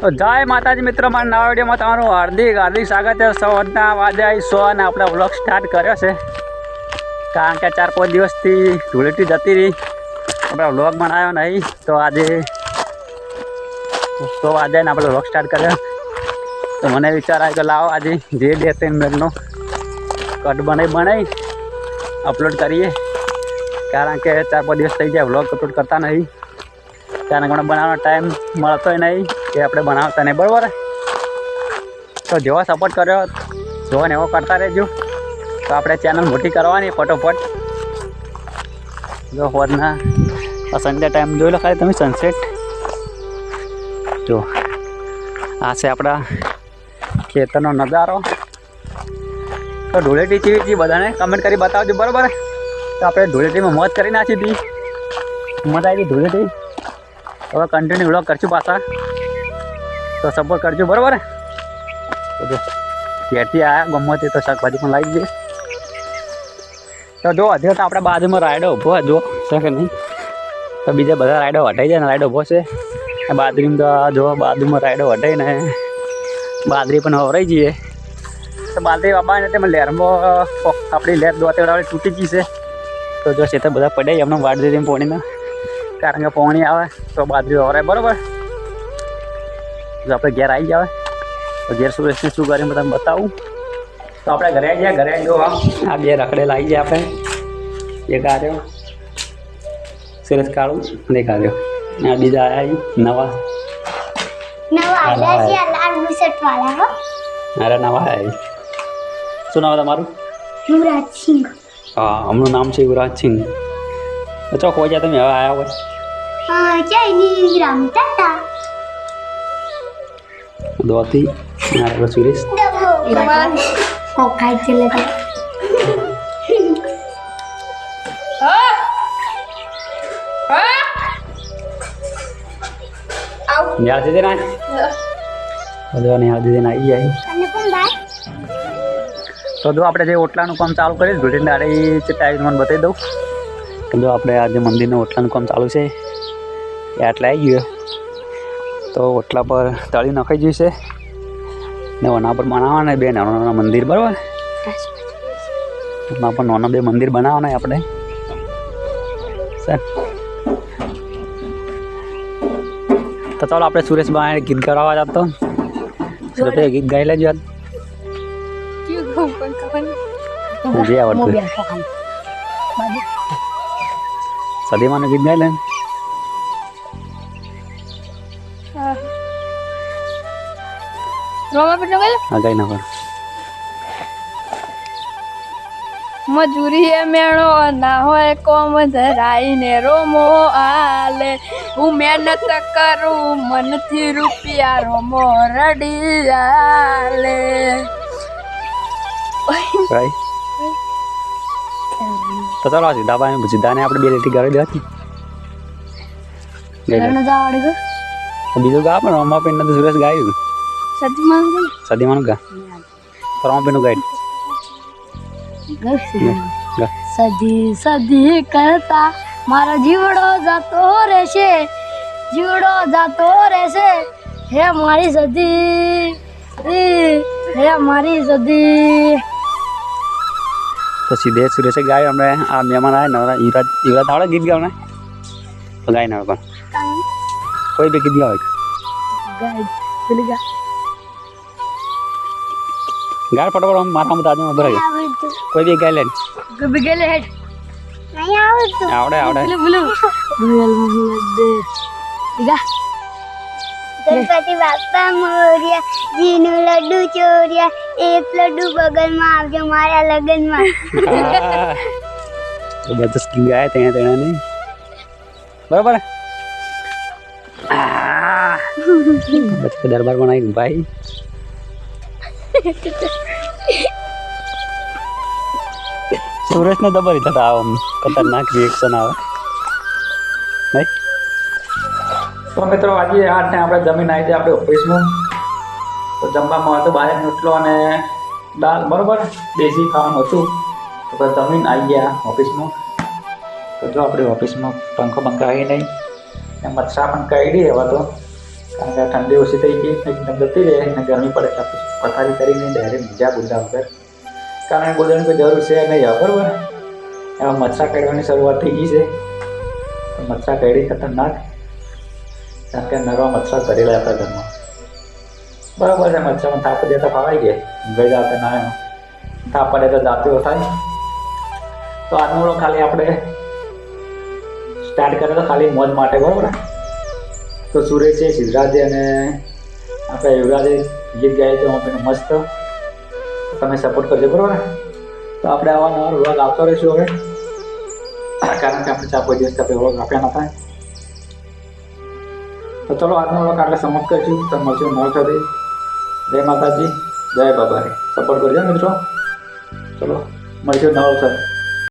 તો જય માતાજી મિત્રો, મારા નવા વિડીયોમાં તમારું હાર્દિક સ્વાગત છે। સવારના વાગે 100 અને આપણે વ્લોગ સ્ટાર્ટ કર્યો છે, કારણ કે 4-5 દિવસથી ધૂળેટી જતી રહી, આપણે વ્લોગ બનાવ્યો નહીં। તો આજે 100 વાગે ને આપણે વ્લોગ સ્ટાર્ટ કર્યો, તો મને વિચાર આવ્યો કે લાવો આજે જે 2-3 મિનિટનો કટ બનાવી અપલોડ કરીએ, કારણ કે 4-5 દિવસ થઈ ગયા વ્લોગ અપલોડ કરતા નહીં, કારણ કે મને બનાવવાનો ટાઈમ મળતો નહીં કે આપણે બનાવતા નહીં, બરાબર। તો જેવો સપોર્ટ કર્યો જોવો ને એવો કરતા રહેજો, તો આપણે ચેનલ મોટી કરવાની ફટોફટ। જો હોરના સંડે ટાઈમ જોઈ લો ખાલી તમે, સનસેટ જો આ છે આપણા ખેતરનો નજારો। તો ધૂળેટી ચીવી બધાને કમેન્ટ કરી બતાવજો, બરાબર। તો આપણે ધૂળેટીમાં મોજ કરી નાખી હતી, મજા આવી ધૂળેટી। હવે કન્ટિન્યુ વ્લોગ કરશું પાછા, તો સપોર્ટ કરજો, બરાબર। તો જો ઘેરથી આવ્યા ગમતી તો શાકભાજી પણ લાવી દઈએ। તો જો હજી તો આપણે બાજુમાં રાયડો ઊભો જો છે કે નહીં, તો બીજા બધા રાયડો હટાઈ જાય ને રાયડો ઊભો છે બાજરીમાં। તો જો બાજુમાં રાયડો હટાઈને બાજરી પણ વરાઈ જઈએ, તો બાજરી બાબાને તેમાં લહેરમાં આપણી લહેર દોતેડાવાળી તૂટી ગઈ છે। તો જો છે તો બધા પડ્યા એમને વાટ દીધી પોણીના, કારણ કે પાણી આવે તો બાજરી વરાય, બરાબર। જો આપણે ઘેર આવી જાવે તો ઘેર સુરેશને શું કરીને બધાને બતાવું। તો આપણે ઘરે આવી જાય, ઘરે આવી જો આ બે રખડેલા આવી જાય, આપણે એક આવ્યો સુરેશ કાળું અને એક આવ્યો, આ બીજા આવ્યા નવા અરે નવા આવ્યા। શું નામ તમારું? યુવરાજ સિંહ। હા, હમણાં નામ છે યુવરાજ સિંહ। તો ચોક હોય જાય તમે હવે આવ્યા હોય દોતી સુરેશ યાદ દીધી ના યાદ દીધી ના આવી જાય। તો જો આપણે જે ઓટલાનું કામ ચાલુ કરીએ ઘૂંટીને દાડી ટાઈમ મને બતાવી દઉં કે જો આપણે આજે મંદિરનું ઓટલાનું કામ ચાલુ છે એ આટલે આવી ગયો, તો ઓટલા પર તળી નખાઈ જશે ને ઓના પર બનાવવાના 2 નાના નાના મંદિર, બરાબર। ઓના પર નાના 2 મંદિર બનાવવાના આપણે સર। તો ચાલો આપણે સુરેશભાઈ ગીત ગાવા જતો, સુરેશ ગીત ગાઈ લેજો જે આવડતું સદીમાનું ગીત ગાઈ લે। હા ગાઈ નાખો। મજૂરી એ મેળો ના હોય કોમ ધરાઈને રોમો આલે, હું મહેનત કરું મનથી રૂપિયા રોમો રડી આલે। તો ચાલો સીધાને આપણે 2 લીટી ગાળી દેવાથી બીજું ગા પણ રમાપીન તો સુરેશ ગાયું સદીમાનું ગા, તો રમાપીનું ગાય સદી સદી કરતા મારો જીવડો જતો રહેશે, જીવડો જતો રહેશે, હે મારી સદી, હે મારી સદી। તો સીધે સુરેશે ગાય અમે આ મહેમાન આવે નવરા યુવરાજ આવડે ગીત ગાવ ને તો ગાય ના પણ કોઈ બી ગીત ગાવ ગાય ફટોફટ મારા તાજમાં ભરાય કોઈ બી ગાય લે આવડે ગણપતિ બાપા મોર્યા, જીનું લડ્ડુ ચોર્યા, એક લડ્ડુ બગલમાં આવજો મારા લગનમાં। તો બધા સ્કીમ ગાય તેના નહીં, બરાબર। બચ્ચે દરબાર બનાવી ભાઈ સુરેશને દબારી થતા આમ ખતરનાક રિએક્શન આવે નહીં। તો મિત્રો આજે આઠને આપણે જમીન આવી જાય આપણે ઓફિસમાં, તો જમવામાં હતું 12 રોટલો અને દાળ, બરાબર, દેશી ખાવાનું હતું। તો જમીન આવી ગયા ઓફિસમાં, તો જો આપણે ઓફિસમાં પંખો બંધ આવી નહીં, મચ્છરા પણ કાઢી, હવે તો કારણ કે ઠંડી ઓછી થઈ ગઈ એકદમ જતી રહે અને ગરમી પડે એટલે પથારી કરીને ડાયરેક્ટ બીજા બુદ્ધા વગર, કારણ કે બુદ્ધાની કોઈ જરૂર છે નહીં, બરાબર. એમાં મચ્છરા કાઢવાની શરૂઆત થઈ ગઈ છે. મચ્છરા કાઢી ખતરનાક, કારણ કે નરવા મચ્છરા ભરેલા હતા ઘરમાં, બરાબર છે. મચ્છરમાં થાપ દેતા ફાવાઈ ગયા, ગઈ જાતે ના થાપ પડે તો જાતીઓ થાય. તો આજનો ખાલી આપણે સ્ટાર્ટ કરે તો ખાલી મોજ માટે, બરાબર. તો સુરેશ છે, સિદ્ધરાજે અને આપણે યુવરાજે ગીત ગાય તો મસ્ત, તમે સપોર્ટ કરજો, બરાબર. તો આપણે આવા નવા વ્લોગ આવતો રહીશું હવે, કારણ કે આપણે 4-5 દિવસ આપણે વ્લોગ આપ્યા નતા. તો ચલો આજનો વ્લોગ આટલે સમાપ્ત કરીશું. તો મળશું નવ સાથે. જય માતાજી, જય બાબા. સપોર્ટ કરજો મિત્રો. ચલો મળશું નવ સાથે.